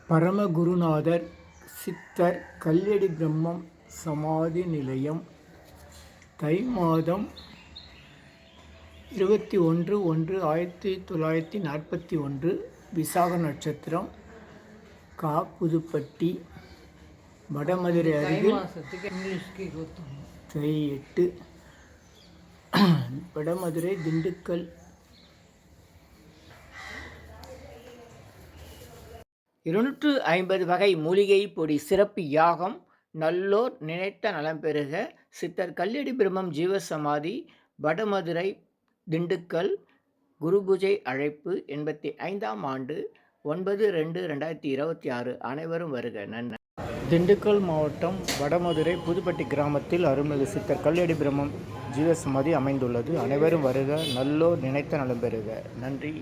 பரமகுருநாதர் சித்தர் கல்யடி பிரம்மம் சமாதி நிலையம் தை மாதம் 21/1/1941 விசாக நட்சத்திரம் கா. புதுப்பட்டி வடமதுரை அருகில் தை 8 வடமதுரை திண்டுக்கல் 250 வகை மூலிகை பொடி சிறப்பு யாகம் நல்லோர் நினைத்த நலம் பெறுக. சித்தர் கல்யடி பிரம்மம் ஜீவசமாதி வடமதுரை திண்டுக்கல் குருபூஜை அழைப்பு 85ஆம் ஆண்டு 9/2/2026 அனைவரும் வருக. நன்றி. திண்டுக்கல் மாவட்டம் வடமதுரை புதுப்பட்டி கிராமத்தில் அருள்மிகு சித்தர் கல்யடி பிரம்மம் ஜீவசமாதி அமைந்துள்ளது. அனைவரும் வருக. நல்லோர் நினைத்த நலம் பெறுக. நன்றி.